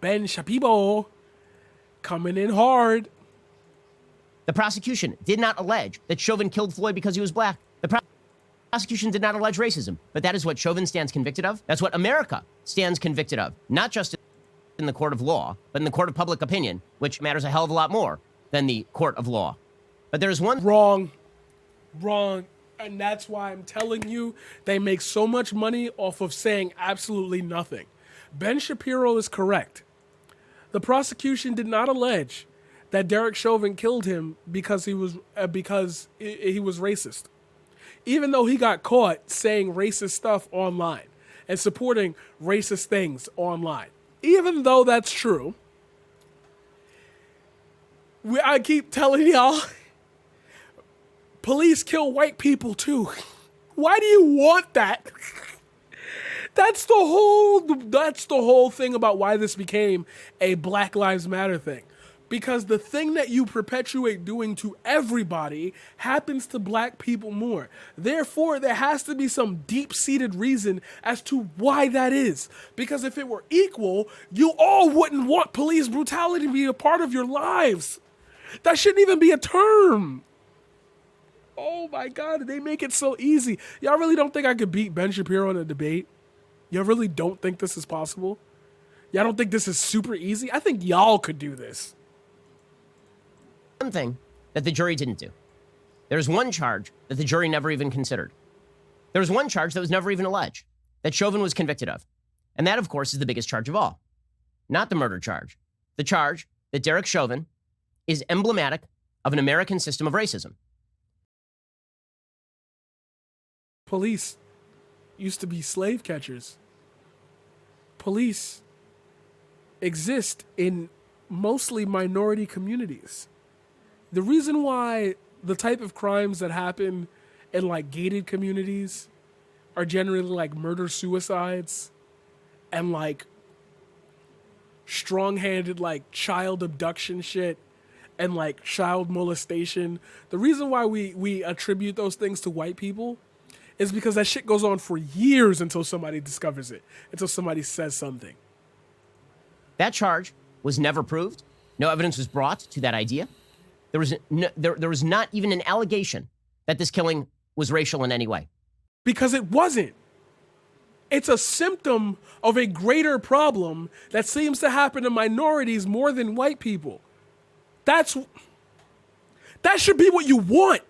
Ben Shapiro coming in hard. The prosecution did not allege that Chauvin killed Floyd because he was black. The prosecution did not allege racism, but that is what Chauvin stands convicted of. That's what America stands convicted of, not just in the court of law, but in the court of public opinion, which matters a hell of a lot more than the court of law. But there's one... Wrong. And that's why I'm telling you, they make so much money off of saying absolutely nothing. Ben Shapiro is correct. The prosecution did not allege that Derek Chauvin killed him because he was racist. Even though he got caught saying racist stuff online and supporting racist things online. Even though that's true, I keep telling y'all, police kill white people too. Why do you want that? That's the whole thing about why this became a Black Lives Matter thing. Because the thing that you perpetuate doing to everybody happens to black people more. Therefore, there has to be some deep-seated reason as to why that is. Because if it were equal, you all wouldn't want police brutality to be a part of your lives. That shouldn't even be a term. Oh my God, they make it so easy. Y'all really don't think I could beat Ben Shapiro in a debate? Y'all really don't think this is possible? Y'all don't think this is super easy? I think y'all could do this. One thing that the jury didn't do. There's one charge that the jury never even considered. There was one charge that was never even alleged, that Chauvin was convicted of. And that, of course, is the biggest charge of all. Not the murder charge. The charge that Derek Chauvin is emblematic of an American system of racism. Police used to be slave catchers. Police exist in mostly minority communities. The reason why the type of crimes that happen in like gated communities are generally like murder-suicides and like strong-handed like child abduction shit and like child molestation. The reason why we attribute those things to white people is because that shit goes on for years until somebody discovers it, until somebody says something. That charge was never proved. No evidence was brought to that idea. There was not even an allegation that this killing was racial in any way. Because it wasn't. It's a symptom of a greater problem that seems to happen to minorities more than white people. That should be what you want.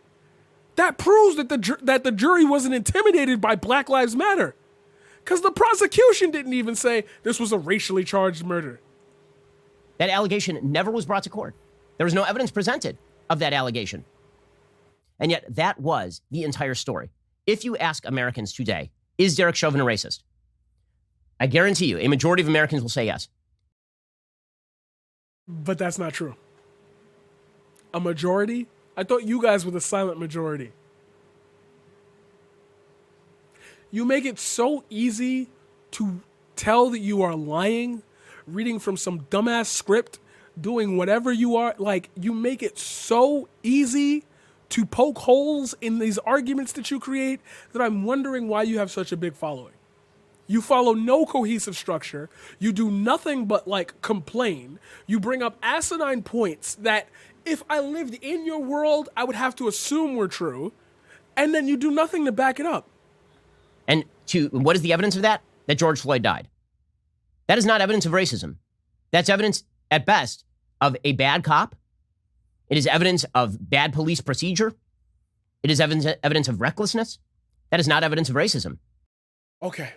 That proves that the jury wasn't intimidated by Black Lives Matter. Because the prosecution didn't even say this was a racially charged murder. That allegation never was brought to court. There was no evidence presented of that allegation. And yet that was the entire story. If you ask Americans today, is Derek Chauvin a racist? I guarantee you, a majority of Americans will say yes. But that's not true. A majority? I thought you guys were the silent majority. You make it so easy to tell that you are lying, reading from some dumbass script, doing whatever you are. Like, you make it so easy to poke holes in these arguments that you create that I'm wondering why you have such a big following. You follow no cohesive structure. You do nothing but, like, complain. You bring up asinine points that if I lived in your world, I would have to assume were true. And then you do nothing to back it up. And what is the evidence of that? That George Floyd died. That is not evidence of racism. That's evidence, at best, of a bad cop. It is evidence of bad police procedure. It is evidence of recklessness. That is not evidence of racism. Okay.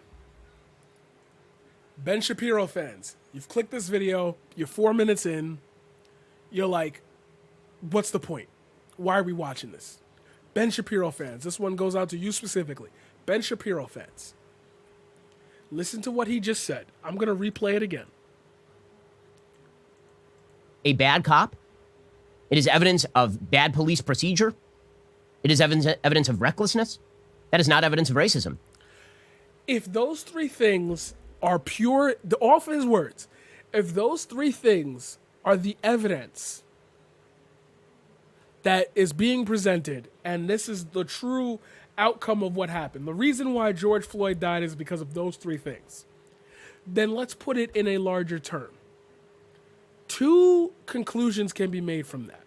Ben Shapiro fans, you've clicked this video, you're 4 minutes in, you're like, what's the point? Why are we watching this? Ben Shapiro fans, this one goes out to you specifically. Ben Shapiro fans, listen to what he just said. I'm going to replay it again. A bad cop. It is evidence of bad police procedure. It is evidence of recklessness. That is not evidence of racism. If those three things are pure, off his words, if those three things are the evidence that is being presented, and this is the true outcome of what happened, the reason why George Floyd died is because of those three things, then let's put it in a larger term. two conclusions can be made from that.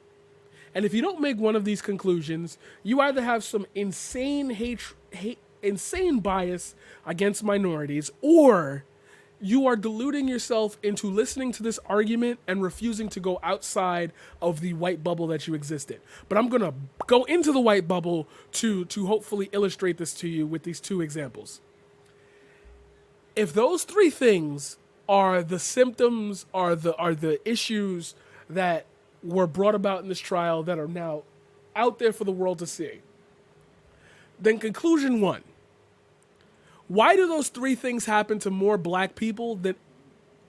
And if you don't make one of these conclusions, you either have some insane insane bias against minorities, or you are deluding yourself into listening to this argument and refusing to go outside of the white bubble that you exist in. But I'm going to go into the white bubble to hopefully illustrate this to you with these two examples. If those three things are the symptoms, are the issues that were brought about in this trial that are now out there for the world to see, then conclusion one: why do those three things happen to more black people than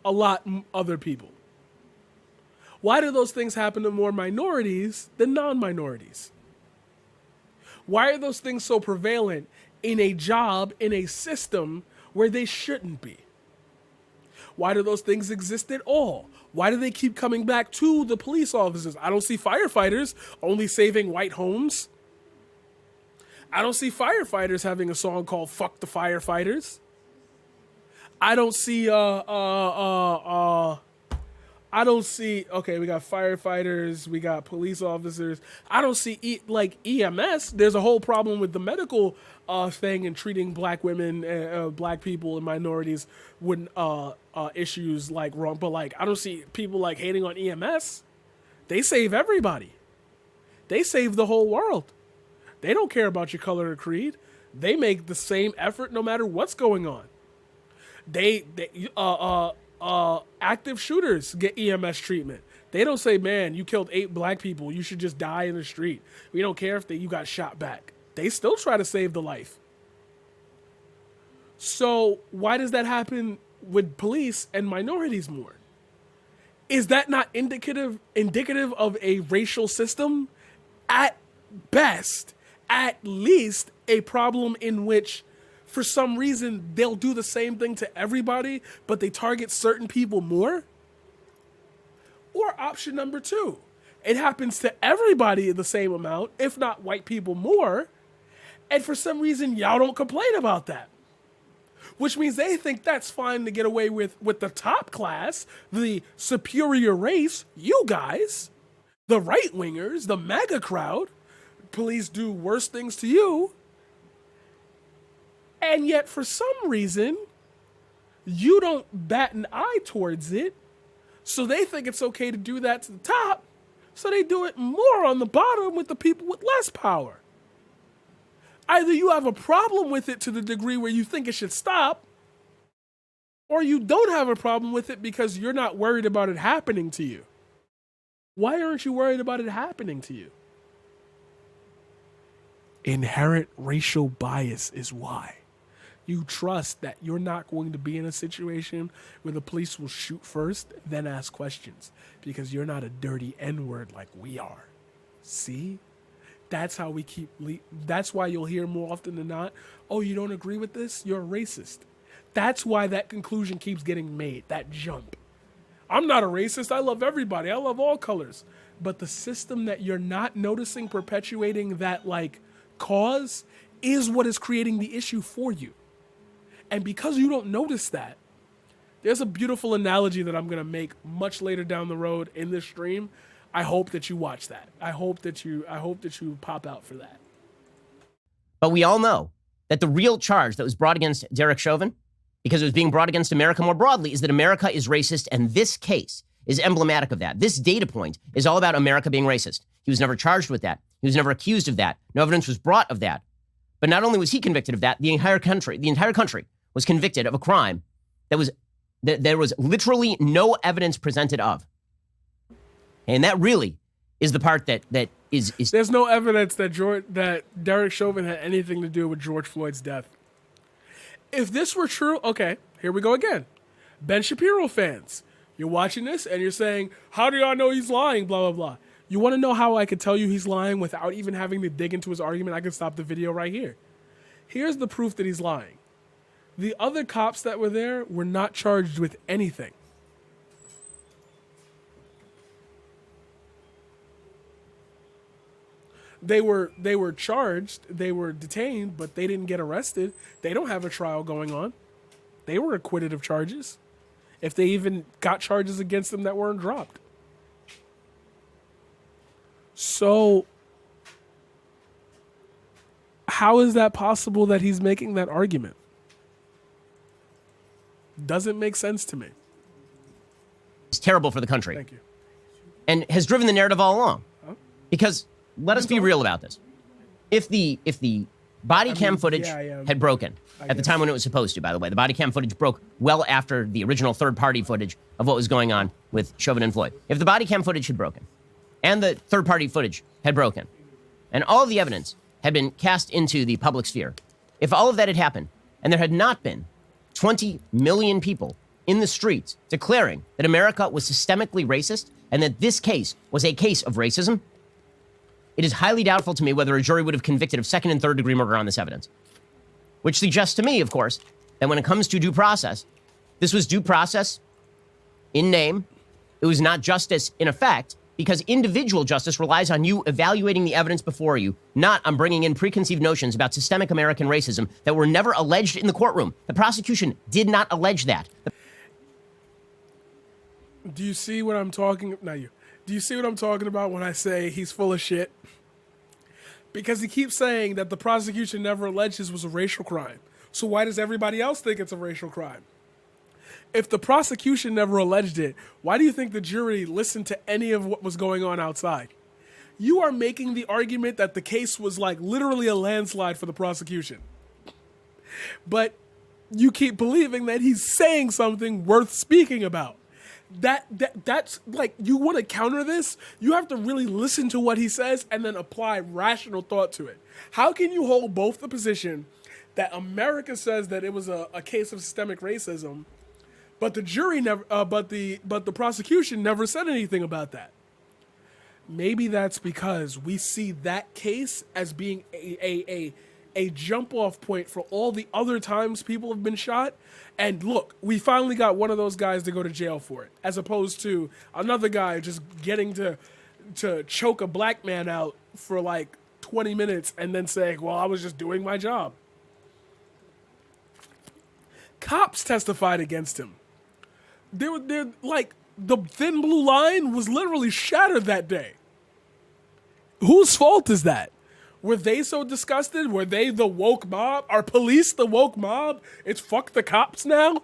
a lot other people? Why do those things happen to more minorities than non-minorities? Why are those things so prevalent in a job, in a system where they shouldn't be? Why do those things exist at all? Why do they keep coming back to the police officers? I don't see firefighters only saving white homes. I don't see firefighters having a song called "Fuck the Firefighters." I don't see okay, we got firefighters, we got police officers. I don't see EMS. There's a whole problem with the medical thing and treating black women, black people and minorities with issues like wrong. But like, I don't see people like hating on EMS. They save everybody. They save the whole world. They don't care about your color or creed. They make the same effort no matter what's going on. Active shooters get EMS treatment. They don't say, man, you killed 8 black people, you should just die in the street. We don't care if you got shot back. They still try to save the life. So why does that happen with police and minorities more? Is that not indicative of a racial system? At best, at least a problem in which for some reason they'll do the same thing to everybody, but they target certain people more? Or option number 2, it happens to everybody in the same amount, if not white people more, and for some reason y'all don't complain about that. Which means they think that's fine to get away with the top class, the superior race, you guys, the right-wingers, the MAGA crowd. Police do worse things to you. And yet, for some reason, you don't bat an eye towards it. So they think it's okay to do that to the top. So they do it more on the bottom with the people with less power. Either you have a problem with it to the degree where you think it should stop, or you don't have a problem with it because you're not worried about it happening to you. Why aren't you worried about it happening to you? Inherent racial bias is why. You trust that you're not going to be in a situation where the police will shoot first, then ask questions, because you're not a dirty N-word like we are. See? That's how we that's why you'll hear more often than not, oh, you don't agree with this? You're a racist. That's why that conclusion keeps getting made, that jump. I'm not a racist. I love everybody. I love all colors. But the system that you're not noticing perpetuating that cause is what is creating the issue for you. And because you don't notice that, there's a beautiful analogy that I'm going to make much later down the road in this stream. I hope that you watch that. I hope that you pop out for that. But we all know that the real charge that was brought against Derek Chauvin, because it was being brought against America more broadly, is that America is racist, and this case is emblematic of that. This data point is all about America being racist. He was never charged with that. He was never accused of that. No evidence was brought of that. But not only was he convicted of that, the entire country was convicted of a crime that there was literally no evidence presented of. And that really is the part that is. There's no evidence that Derek Chauvin had anything to do with George Floyd's death. If this were true, okay, here we go again. Ben Shapiro fans, you're watching this and you're saying, how do y'all know he's lying, blah, blah, blah. You want to know how I could tell you he's lying without even having to dig into his argument? I can stop the video right here. Here's the proof that he's lying. The other cops that were there were not charged with anything. They were charged, they were detained, but they didn't get arrested. They don't have a trial going on. They were acquitted of charges. If they even got charges against them that weren't dropped. So how is that possible that he's making that argument? Doesn't make sense to me. It's terrible for the country. Thank you. And has driven the narrative all along. Because let us be real about this. If the body cam footage had broken at the time when it was supposed to, by the way, the body cam footage broke well after the original third-party footage of what was going on with Chauvin and Floyd. If the body cam footage had broken and the third-party footage had broken and all of the evidence had been cast into the public sphere, if all of that had happened and there had not been 20 million people in the streets declaring that America was systemically racist and that this case was a case of racism, it is highly doubtful to me whether a jury would have convicted of second and third degree murder on this evidence. Which suggests to me, of course, that when it comes to due process, this was due process in name. It was not justice in effect, because individual justice relies on you evaluating the evidence before you, not on bringing in preconceived notions about systemic American racism that were never alleged in the courtroom. The prosecution did not allege that. Do you see what I'm talking? Not you. Do you see what I'm talking about when I say he's full of shit? Because he keeps saying that the prosecution never alleged this was a racial crime. So why does everybody else think it's a racial crime? If the prosecution never alleged it, why do you think the jury listened to any of what was going on outside? You are making the argument that the case was like literally a landslide for the prosecution. But you keep believing that he's saying something worth speaking about. That's like, you want to counter this? You have to really listen to what he says and then apply rational thought to it. How can you hold both the position that America says that it was a case of systemic racism, but the jury never, but the prosecution never said anything about that? Maybe that's because we see that case as being a jump-off point for all the other times people have been shot. And look, we finally got one of those guys to go to jail for it, as opposed to another guy just getting to choke a black man out for like 20 minutes and then saying, well, I was just doing my job. Cops testified against him. They're like, the thin blue line was literally shattered that day. Whose fault is that? Were they so disgusted? Were they the woke mob? Are police the woke mob? It's fuck the cops now?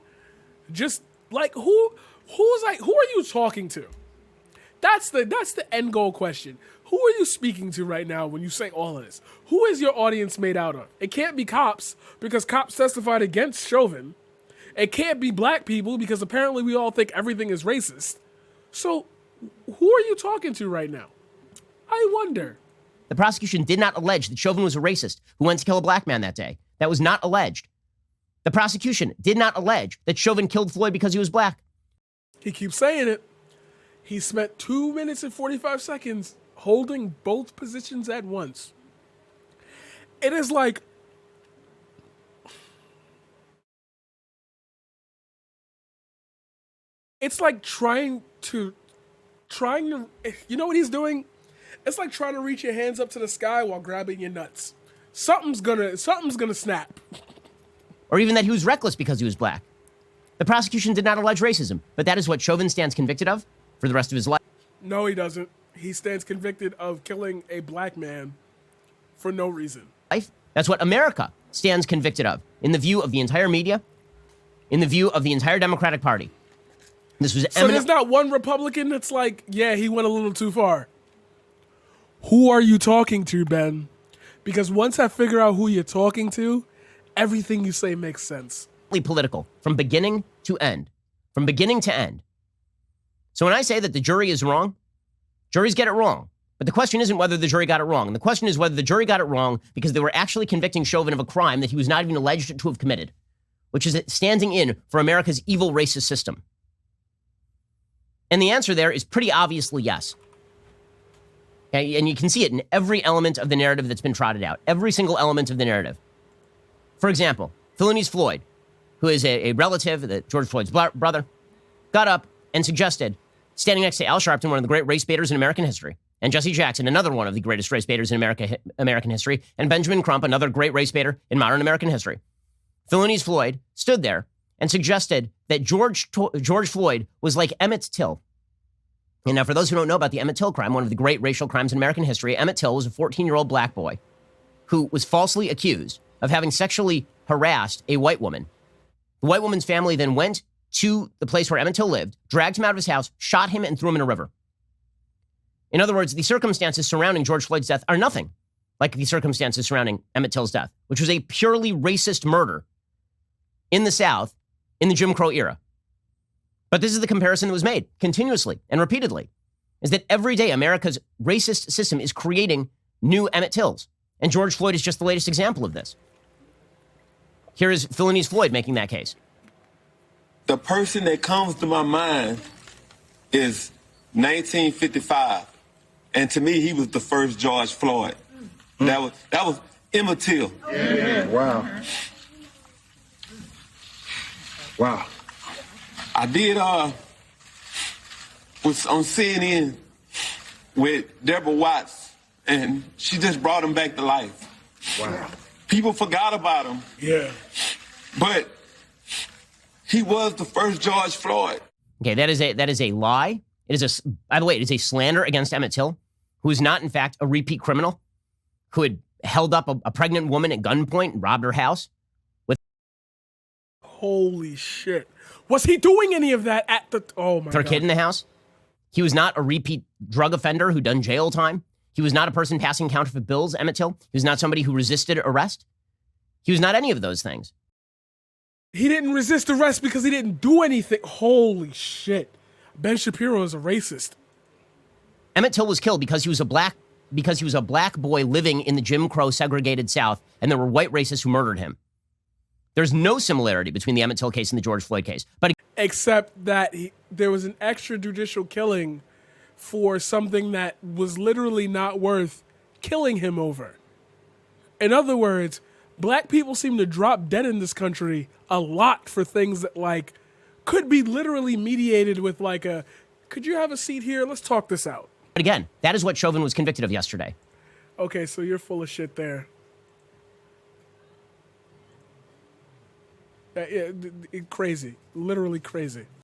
Just like who are you talking to? That's the end goal question. Who are you speaking to right now when you say all of this? Who is your audience made out of? It can't be cops because cops testified against Chauvin. It can't be black people because apparently we all think everything is racist. So who are you talking to right now? I wonder. The prosecution did not allege that Chauvin was a racist who went to kill a black man that day. That was not alleged. The prosecution did not allege that Chauvin killed Floyd because he was black. He keeps saying it. He spent 2 minutes and 45 seconds holding both positions at once. It is like, it's like trying to, you know what he's doing? It's like trying to reach your hands up to the sky while grabbing your nuts. Something's gonna snap. Or even that he was reckless because he was black. The prosecution did not allege racism, but that is what Chauvin stands convicted of for the rest of his life. No, he doesn't. He stands convicted of killing a black man for no reason. That's what America stands convicted of in the view of the entire media, in the view of the entire Democratic Party. This was So there's not one Republican that's like, yeah, he went a little too far. Who are you talking to, Ben? Because once I figure out who you're talking to, everything you say makes sense. Political from beginning to end. From beginning to end. So when I say that the jury is wrong, juries get it wrong. But the question isn't whether the jury got it wrong. And the question is whether the jury got it wrong because they were actually convicting Chauvin of a crime that he was not even alleged to have committed, which is standing in for America's evil racist system. And the answer there is pretty obviously yes. Okay, and you can see it in every element of the narrative that's been trotted out. Every single element of the narrative. For example, Philonise Floyd, who is a relative of George Floyd's brother, got up and suggested, standing next to Al Sharpton, one of the great race baiters in American history, and Jesse Jackson, another one of the greatest race baiters in American history, and Benjamin Crump, another great race baiter in modern American history. Philonise Floyd stood there and suggested that George Floyd was like Emmett Till. And now, for those who don't know about the Emmett Till crime, one of the great racial crimes in American history, Emmett Till was a 14-year-old black boy who was falsely accused of having sexually harassed a white woman. The white woman's family then went to the place where Emmett Till lived, dragged him out of his house, shot him, and threw him in a river. In other words, the circumstances surrounding George Floyd's death are nothing like the circumstances surrounding Emmett Till's death, which was a purely racist murder in the South in the Jim Crow era. But this is the comparison that was made continuously and repeatedly, is that every day America's racist system is creating new Emmett Tills. And George Floyd is just the latest example of this. Here is Philanese Floyd making that case. The person that comes to my mind is 1955. And to me, he was the first George Floyd. That was Emmett Till. Yeah. Wow. Wow. I did was on CNN with Deborah Watts, and she just brought him back to life. Wow. People forgot about him. Yeah. But he was the first George Floyd. Okay, that is a lie. It is by the way, it is a slander against Emmett Till, who is not in fact a repeat criminal, who had held up a pregnant woman at gunpoint and robbed her house. Holy shit. Was he doing any of that at the... Oh, my With her God. kid in the house. He was not a repeat drug offender who done jail time. He was not a person passing counterfeit bills, Emmett Till. He was not somebody who resisted arrest. He was not any of those things. He didn't resist arrest because he didn't do anything. Holy shit. Ben Shapiro is a racist. Emmett Till was killed because he was a black boy living in the Jim Crow segregated South, and there were white racists who murdered him. There's no similarity between the Emmett Till case and the George Floyd case. But Except that there was an extrajudicial killing for something that was literally not worth killing him over. In other words, black people seem to drop dead in this country a lot for things that, like, could be literally mediated with, like, could you have a seat here? Let's talk this out. again, that is what Chauvin was convicted of yesterday. Okay, so you're full of shit there. Yeah, crazy. Literally crazy.